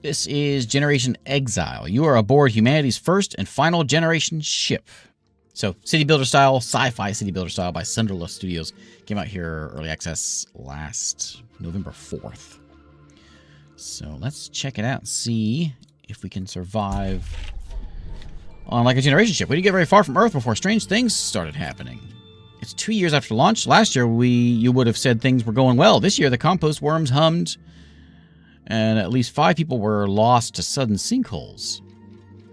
This is Generation Exile. You are aboard humanity's first and final generation ship. So, city builder style, sci-fi city builder style by Sunderlust Studios. Came out here early access last November 4th. So, let's check it out and see if we can survive on like a generation ship. We didn't get very far from Earth before strange things started happening. It's 2 years after launch. Last year, you would have said things were going well. This year, the compost worms hummed, and at least 5 people were lost to sudden sinkholes.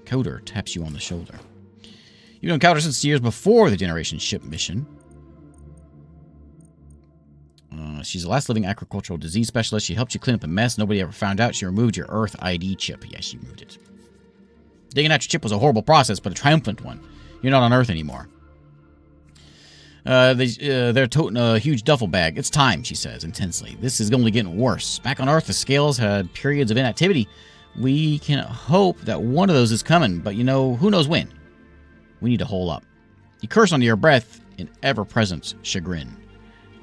Coder taps you on the shoulder. You've known Coder since years before the generation ship mission. She's the last living agricultural disease specialist. She helped you clean up a mess. Nobody ever found out. She removed your Earth ID chip. Yes, she removed it. Digging out your chip was a horrible process, but a triumphant one. You're not on Earth anymore. They're toting a huge duffel bag. It's time, she says intensely. This is only getting worse. Back on Earth, the scales had periods of inactivity. We can hope that one of those is coming, but you know, who knows when? We need to hole up. You curse under your breath in ever-present chagrin.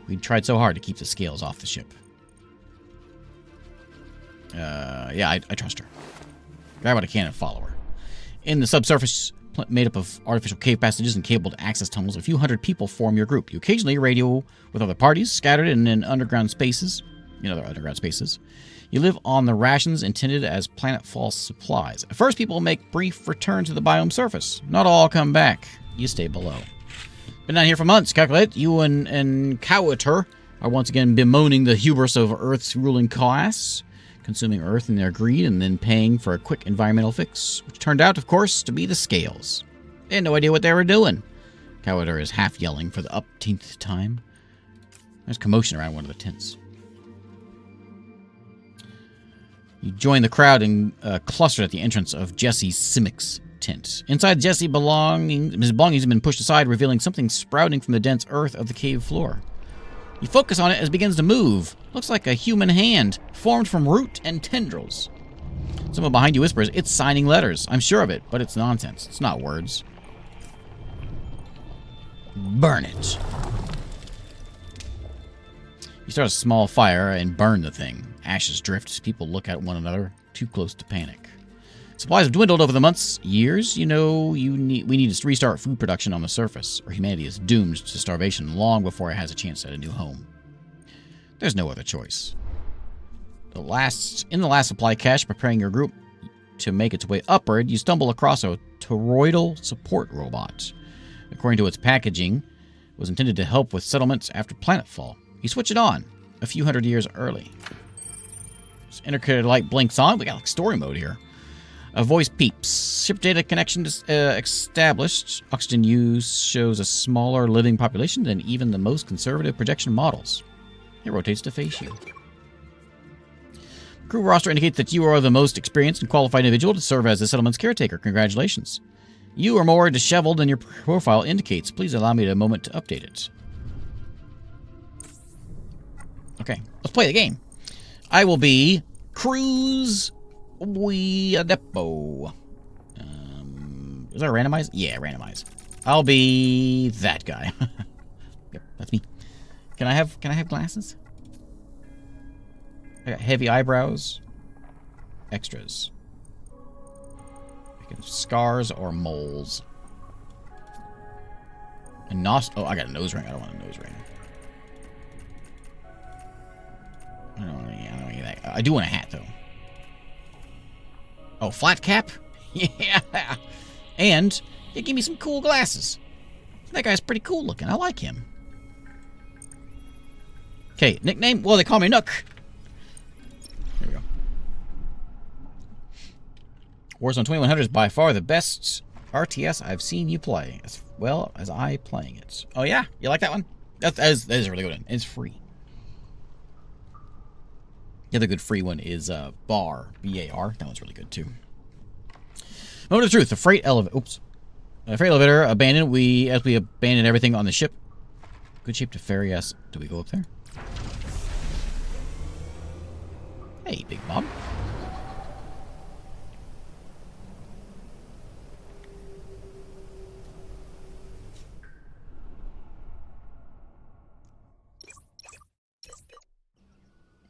We tried so hard to keep the scales off the ship. Yeah, I trust her. Grab out a cannon and follow her. In the subsurface, made up of artificial cave passages and cabled access tunnels, a few hundred people form your group. You occasionally radio with other parties, scattered in underground spaces. You live on the rations intended as planetfall supplies. At first, people make brief return to the biome surface. Not all come back. You stay below. Been down here for months. Calculate, you and Cowater are once again bemoaning the hubris of Earth's ruling class, consuming Earth in their greed and then paying for a quick environmental fix, which turned out, of course, to be the scales. They had no idea what they were doing. Cowater is half yelling for the upteenth time. There's commotion around one of the tents. You join the crowd and clustered at the entrance of Jesse Simick's tent. Inside, Jesse his belongings have been pushed aside, revealing something sprouting from the dense earth of the cave floor. You focus on it as it begins to move. Looks like a human hand, formed from root and tendrils. Someone behind you whispers, "It's signing letters." I'm sure of it, but it's nonsense. It's not words. Burn it. You start a small fire and burn the thing. Ashes drift. People look at one another, too close to panic. Supplies have dwindled over the months, years. You know, we need to restart food production on the surface, or humanity is doomed to starvation long before it has a chance at a new home. There's no other choice. In the last supply cache, preparing your group to make its way upward, you stumble across a toroidal support robot. According to its packaging, it was intended to help with settlements after planetfall. You switch it on, a few hundred years early. This indicator light blinks on. We got like story mode here. A voice peeps. Ship data connection established. Oxygen use shows a smaller living population than even the most conservative projection models. It rotates to face you. Crew roster indicates that you are the most experienced and qualified individual to serve as the settlement's caretaker. Congratulations. You are more disheveled than your profile indicates. Please allow me a moment to update it. Okay, let's play the game. I will be Cruz Depot. Is that randomized? Yeah, randomized. I'll be that guy. Yep, that's me. Can I have glasses? I got heavy eyebrows. Extras. I can have scars or moles. And oh, I got a nose ring. I don't want a nose ring. I don't need that. I do want a hat, though. Oh, flat cap? Yeah. And it gave me some cool glasses. That guy's pretty cool looking. I like him. Okay, nickname? Well, they call me Nook. There we go. Warzone 2100 is by far the best RTS I've seen you play, as well as I playing it. Oh, yeah? You like that one? That is a really good one. It's free. The other good free one is BAR, B-A-R. That one's really good, too. Moment of truth. The freight elevator. Oops. The freight elevator abandoned. As we abandoned everything on the ship. Good shape to ferry us. Do we go up there? Hey, Big Bob.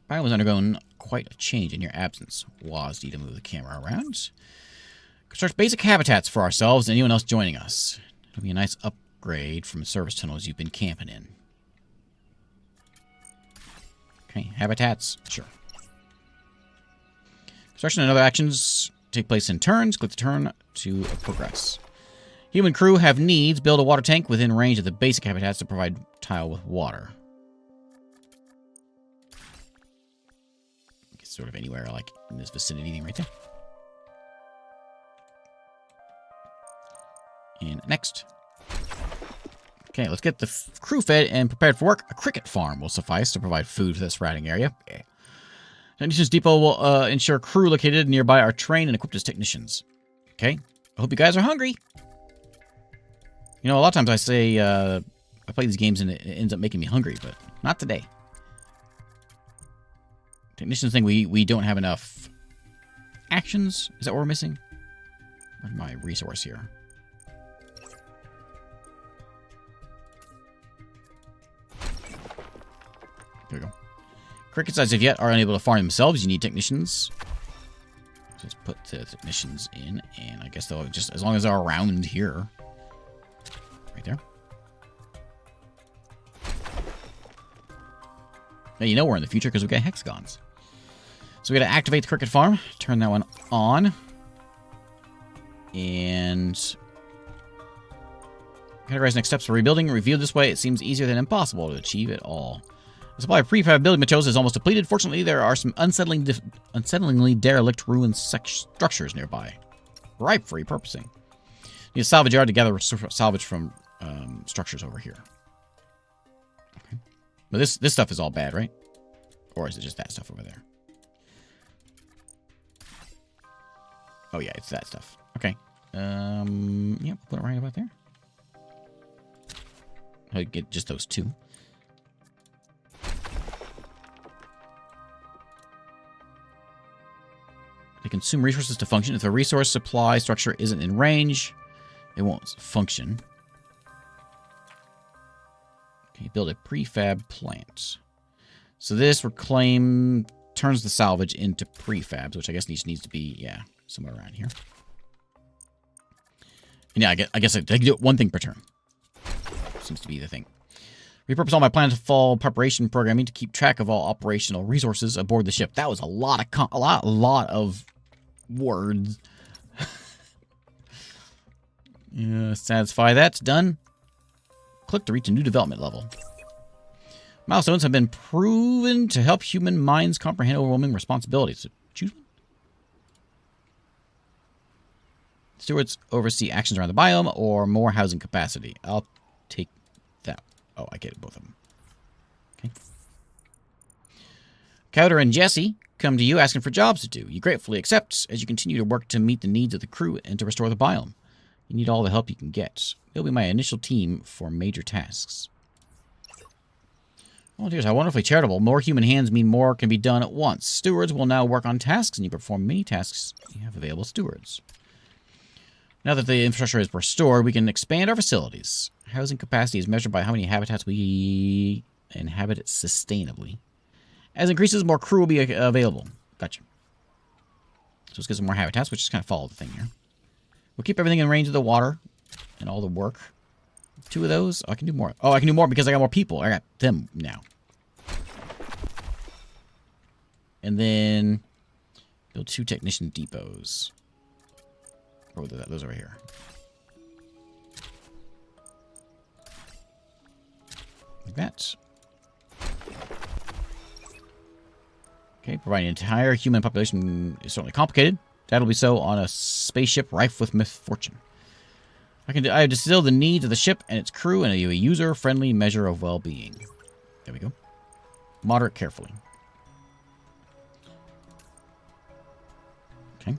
Biome was undergoing quite a change in your absence. Waz need to move the camera around. Construct basic habitats for ourselves and anyone else joining us. It'll be a nice upgrade from the service tunnels you've been camping in. Okay, habitats, sure. Construction and other actions take place in turns. Click the turn to progress. Human crew have needs. Build a water tank within range of the basic habitats to provide tile with water. It's sort of anywhere, like in this vicinity right there. And next. Okay, let's get the crew fed and prepared for work. A cricket farm will suffice to provide food for the surrounding area. Okay. Technicians Depot will ensure crew located nearby are trained and equipped as technicians. Okay. I hope you guys are hungry. You know, a lot of times I say I play these games and it ends up making me hungry, but not today. Technicians think we don't have enough actions. Is that what we're missing? Where's my resource here? There we go. Crickets, as of yet, are unable to farm themselves. You need technicians. So let's put the technicians in, and I guess they'll just, as long as they're around here. Right there. Now, you know we're in the future because we got hexagons. So we got to activate the cricket farm. Turn that one on. And categorize next steps for rebuilding. Revealed this way, it seems easier than impossible to achieve it all. The supply of prefab building materials is almost depleted. Fortunately, there are some unsettlingly derelict ruined structures nearby, ripe for repurposing. Need a salvage yard to gather salvage from structures over here. Okay, but this stuff is all bad, right? Or is it just that stuff over there? Oh yeah, it's that stuff. Okay. Yep, put it right about there. I get just those two. They consume resources to function. If the resource supply structure isn't in range, it won't function. Okay, build a prefab plant. So this turns the salvage into prefabs, which I guess needs to be, yeah, somewhere around here. And yeah, I guess I can do one thing per turn. Seems to be the thing. Repurpose all my planetfall preparation programming to keep track of all operational resources aboard the ship. That was a lot of words. Yeah, satisfy that's done. Click to reach a new development level. Milestones have been proven to help human minds comprehend overwhelming responsibilities. So choose one. Stewards oversee actions around the biome or more housing capacity. I'll take that. Oh, I get both of them. Okay. Cowder and Jesse come to you asking for jobs to do. You gratefully accept as you continue to work to meet the needs of the crew and to restore the biome. You need all the help you can get. They'll be my initial team for major tasks. Volunteers, how wonderfully charitable. More human hands mean more can be done at once. Stewards will now work on tasks, and you perform many tasks. You have available stewards. Now that the infrastructure is restored, we can expand our facilities. Housing capacity is measured by how many habitats we inhabit sustainably. As it increases, more crew will be available. Gotcha. So let's get some more habitats, which is kind of follow the thing here. We'll keep everything in range of the water and all the work. 2 of those. Oh, I can do more. Oh, I can do more because I got more people. I got them now. And then build 2 technician depots. Oh, those over here. Like that. Okay, providing an entire human population is certainly complicated. That'll be so on a spaceship rife with misfortune. I have distilled the needs of the ship and its crew in a user-friendly measure of well-being. There we go. Moderate carefully. Okay.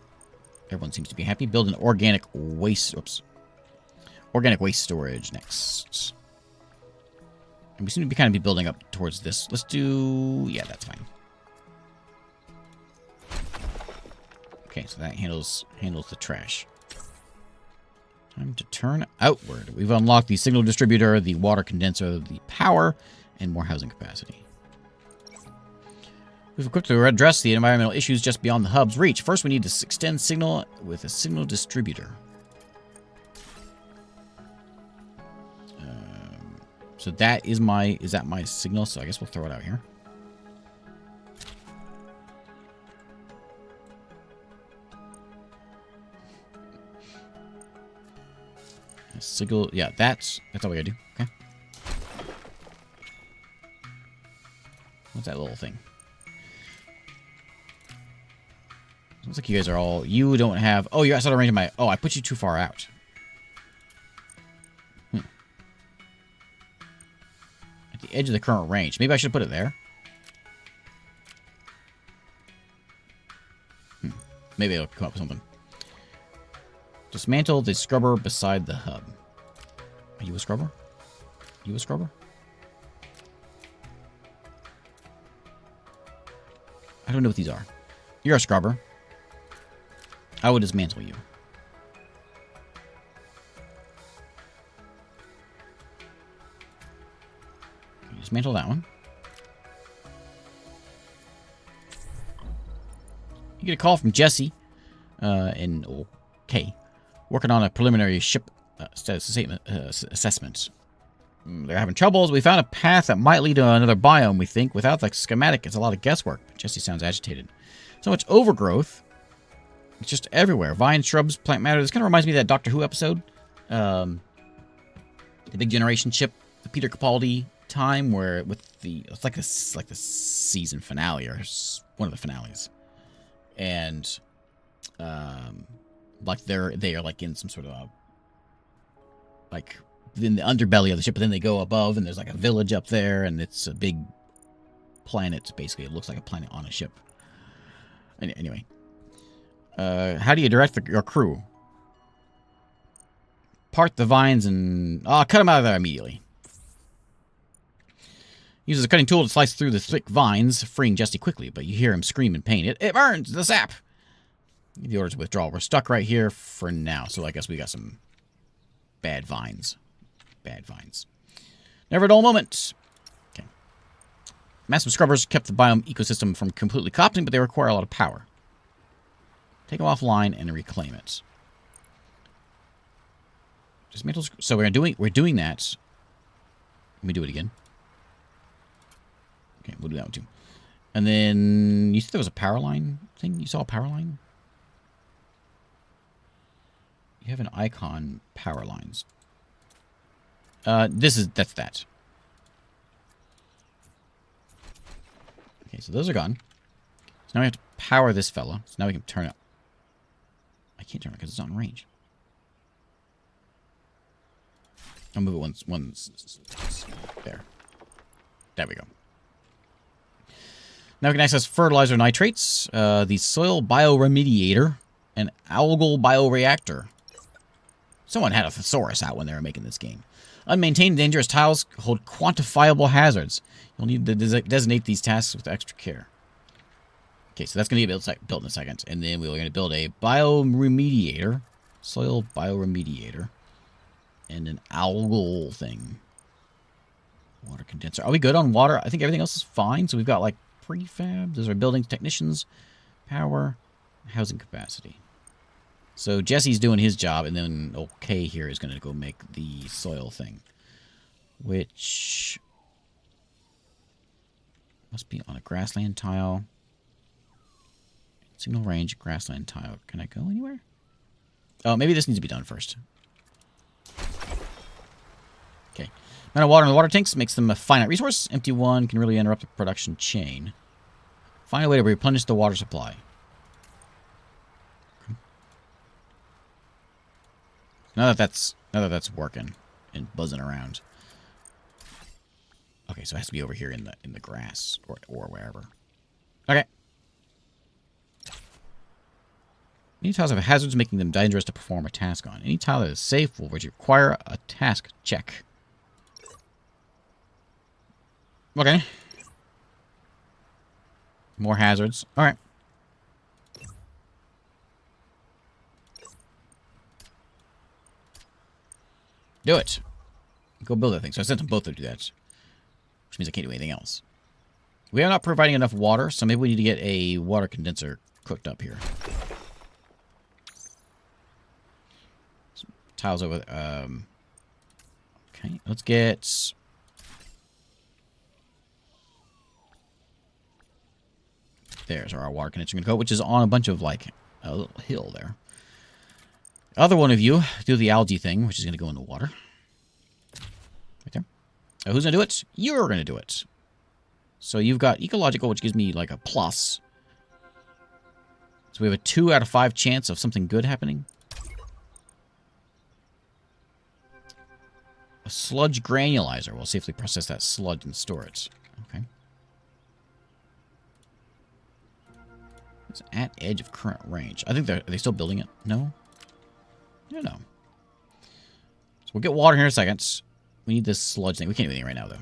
Everyone seems to be happy. Build an organic waste... Oops. Organic waste storage next. And we seem to be kind of building up towards this. Let's do... Yeah, that's fine. Okay, so that handles the trash. Time to turn outward. We've unlocked the signal distributor, the water condenser, the power, and more housing capacity. We've equipped to address the environmental issues just beyond the hub's reach. First, we need to extend signal with a signal distributor. So that is my... Is that my signal? So I guess we'll throw it out here. A signal... Yeah, that's all we gotta do. Okay. What's that little thing? Looks like you guys are all... You don't have... Oh, you're outside of range of my... Oh, I put you too far out. At the edge of the current range. Maybe I should put it there. Maybe it'll come up with something. Dismantle the scrubber beside the hub. Are you a scrubber? You a scrubber? I don't know what these are. You're a scrubber. I would dismantle you. Dismantle that one. You get a call from Jesse in K, working on a preliminary ship status assessment. They're having troubles. We found a path that might lead to another biome, we think. Without the schematic, it's a lot of guesswork. Jesse sounds agitated. So much overgrowth. It's just everywhere. Vines, shrubs, plant matter. This kind of reminds me of that Doctor Who episode. The Big Generation ship, the Peter Capaldi time, where with the... It's like the season finale, or one of the finales. And, like, they are, like, in some sort of, like, in the underbelly of the ship, but then they go above, and there's, like, a village up there, and it's a big planet, basically. It looks like a planet on a ship. Anyway. How do you direct your crew? Part the vines and... cut them out of there immediately. Uses a cutting tool to slice through the thick vines, freeing Jesse quickly, but you hear him scream in pain. It burns! The sap! The order to withdraw. We're stuck right here for now, so I guess we got some bad vines. Bad vines. Never a dull moment. Okay. Massive scrubbers kept the biome ecosystem from completely collapsing, but they require a lot of power. Take them offline and reclaim it. Dismantle. So we're doing that. Let me do it again. Okay, we'll do that one too. And then you said there was a power line thing. You saw a power line. You have an icon. Power lines. That's that. Okay, so those are gone. So now we have to power this fella. So now we can turn it. I can't turn it because it's not in range. I'll move it once. There. There we go. Now we can access fertilizer nitrates, the soil bioremediator, and algal bioreactor. Someone had a thesaurus out when they were making this game. Unmaintained dangerous tiles hold quantifiable hazards. You'll need to designate these tasks with extra care. Okay, so that's going to get built in a second. And then we're going to build a bioremediator, soil bioremediator, and an algal thing. Water condenser. Are we good on water? I think everything else is fine. So we've got, like, prefab. Those are buildings, technicians, power, housing capacity. So Jesse's doing his job, and then OK here is going to go make the soil thing. Which must be on a grassland tile. Signal range, grassland tile. Can I go anywhere? Oh, maybe this needs to be done first. Okay. Amount of water in the water tanks makes them a finite resource. Empty one can really interrupt the production chain. Find a way to replenish the water supply. Now that that's working and buzzing around. Okay, so it has to be over here in the grass or wherever. Okay. Any tiles have hazards making them dangerous to perform a task on. Any tile that is safe will require a task check. Okay. More hazards. Alright. Do it. Go build that thing. So I sent them both to do that. Which means I can't do anything else. We are not providing enough water, so maybe we need to get a water condenser cooked up here. Some tiles over. Okay, let's get. There's our water condenser going to go, which is on a bunch of like a little hill there. Other one of you do the algae thing, which is going to go in the water. Right there. Who's going to do it? You're going to do it. So you've got ecological, which gives me like a plus. So we have a 2 out of 5 chance of something good happening. A sludge granulizer will safely process that sludge and store it. Okay. It's at edge of current range. I think are they still building it? No? I don't know. So we'll get water here in a second. We need this sludge thing. We can't do anything right now, though.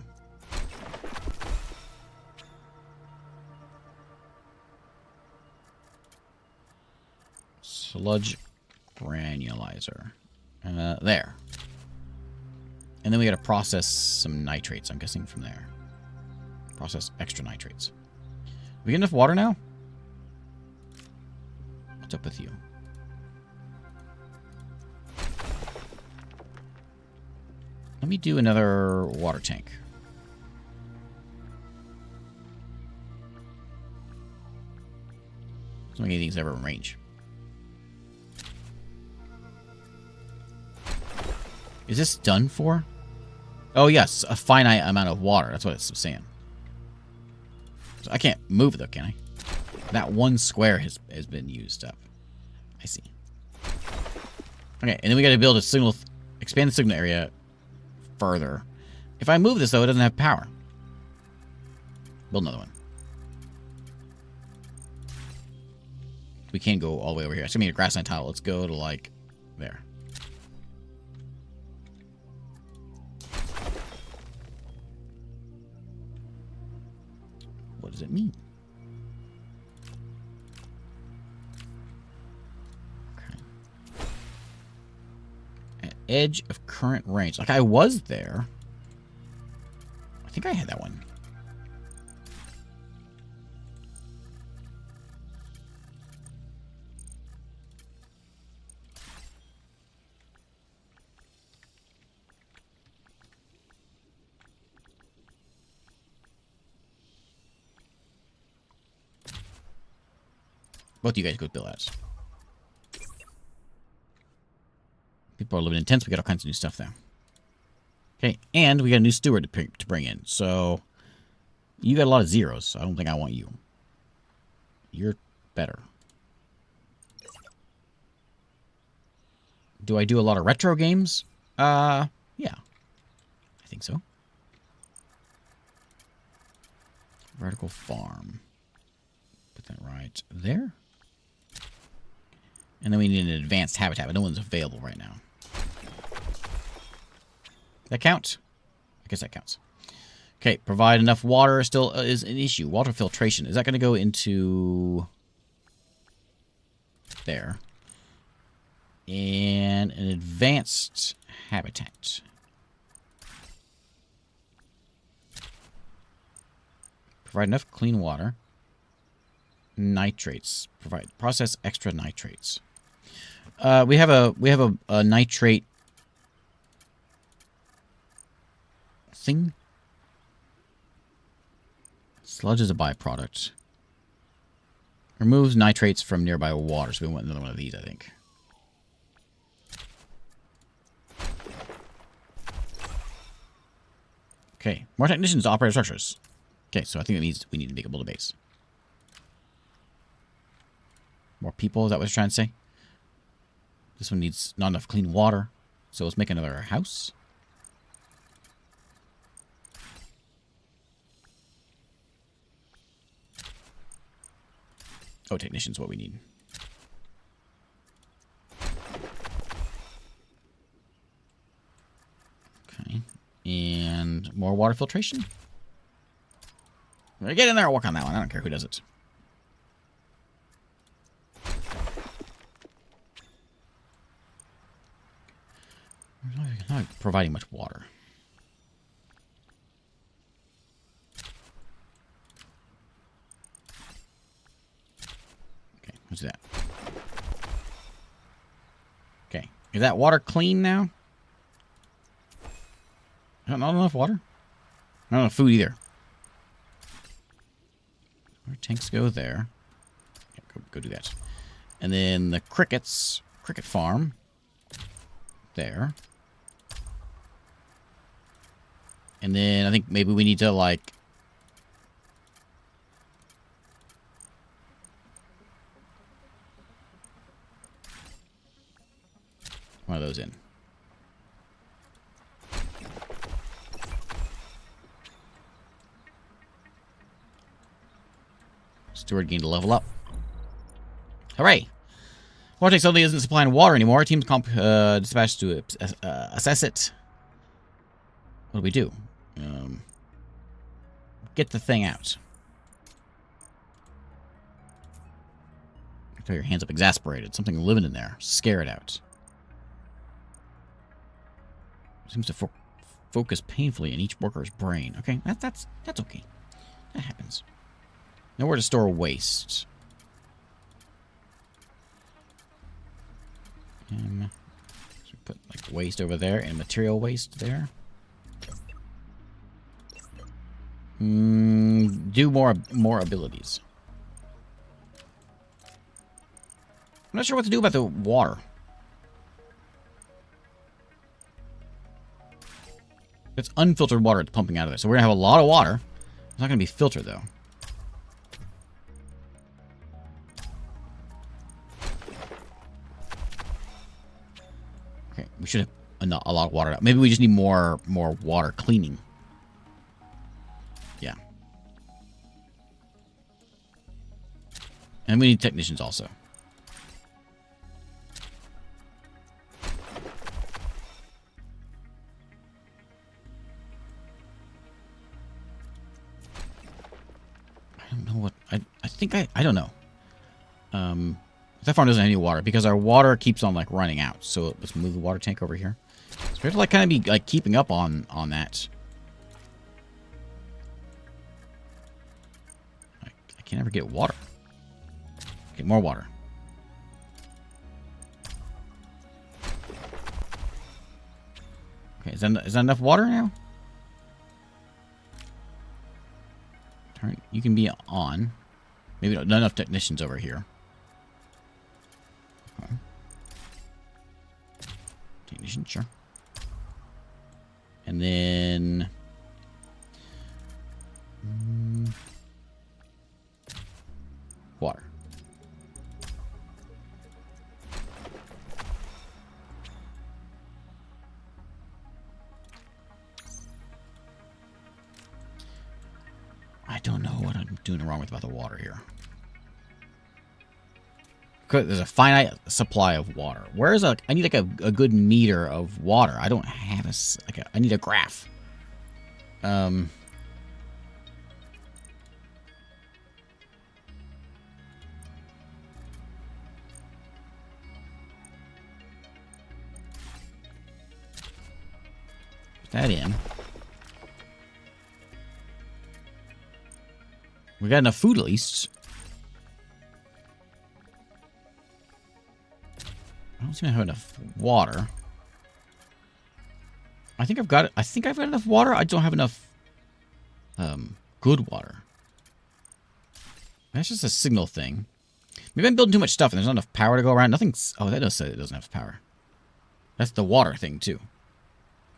Sludge granulizer. There. And then we gotta process some nitrates, I'm guessing, from there. Process extra nitrates. We get enough water now? What's up with you? Let me do another water tank. So many things ever in range. Is this done for? Oh, yes. A finite amount of water. That's what it's saying. So I can't move it, though, can I? That one square has been used up. I see. Okay, and then we got to build a signal... expand the signal area further. If I move this, though, it doesn't have power. Build another one. We can't go all the way over here. It's going to be a grassland tile. Let's go to, like, there. What does it mean? Okay. At edge of current range. Like I was there. I think I had that one. Both of you guys go build that. People are living in tents. We got all kinds of new stuff there. Okay, and we got a new steward to bring in. So you got a lot of zeros. So I don't think I want you. You're better. Do I do a lot of retro games? Yeah. I think so. Vertical farm. Put that right there. And then we need an advanced habitat, but no one's available right now. That count? I guess that counts. Okay, provide enough water still is an issue. Water filtration. Is that going to go into... there. And an advanced habitat. Provide enough clean water. Nitrates. Process extra nitrates. We have a nitrate thing. Sludge is a byproduct. Removes nitrates from nearby water. So we want another one of these, I think. Okay, more technicians to operate structures. Okay, so I think it means we need to build a base. More people, is that what it's trying to say? This one needs not enough clean water. So let's make another house. Oh, technician's what we need. Okay. And more water filtration. Get in there and work on that one. I don't care who does it. Not providing much water. Is that water clean now? Not enough water? Not enough food either. Our tanks go there. Yeah, go do that. And then the crickets. Cricket farm. There. And then I think maybe we need to, like... one of those in. Steward gained a level up. Hooray! Water tank suddenly isn't supplying water anymore. Team's dispatched to assess it. What do we do? Get the thing out. Throw your hands up exasperated. Something living in there. Scare it out. Seems to focus painfully in each worker's brain. Okay, that's okay. That happens. Nowhere to store waste. So we put like waste over there and material waste there. Do more abilities. I'm not sure what to do about the water. It's unfiltered water it's pumping out of there. So we're going to have a lot of water. It's not going to be filtered, though. Okay, we should have a lot of water out. Maybe we just need more water cleaning. Yeah. And we need technicians also. I don't know. That farm doesn't have any water because our water keeps on like running out. So let's move the water tank over here. So we have to like kind of be like keeping up on that. I can't ever get water. Get more water. Okay, is that enough water now? Turn. You can be on. Maybe not enough technicians over here. Okay. Technician, sure. And then... water. I don't know what I'm doing wrong with about the water here. There's a finite supply of water. Where's I need like a good meter of water. I don't have I need a graph. Put that in. We got enough food at least. I don't seem to have enough water. I think I've got enough water. I don't have enough good water. That's just a signal thing. Maybe I'm building too much stuff and there's not enough power to go around. Nothing's... oh, that does say it doesn't have power. That's the water thing, too.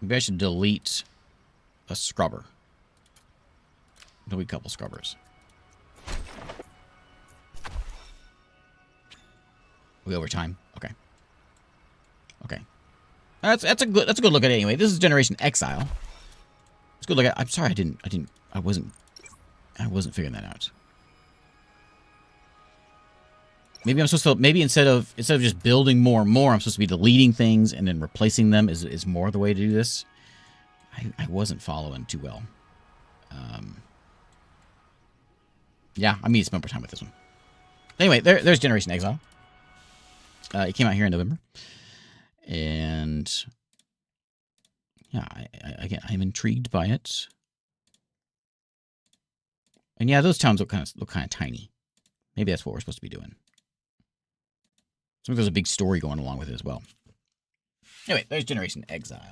Maybe I should delete a scrubber. Delete a couple scrubbers. We over time? Okay. Okay. That's a good look at it anyway. This is Generation Exile. It's a good look at it. I'm sorry I wasn't figuring that out. Maybe I'm supposed to, maybe instead of just building more and more, I'm supposed to be deleting things and then replacing them is more the way to do this. I wasn't following too well. Yeah, I need to spend more time with this one. Anyway, there's Generation Exile. It came out here in November. And yeah, again, I'm intrigued by it. And yeah, those towns look kind of tiny. Maybe that's what we're supposed to be doing. So there's a big story going along with it as well. Anyway, there's Generation Exile.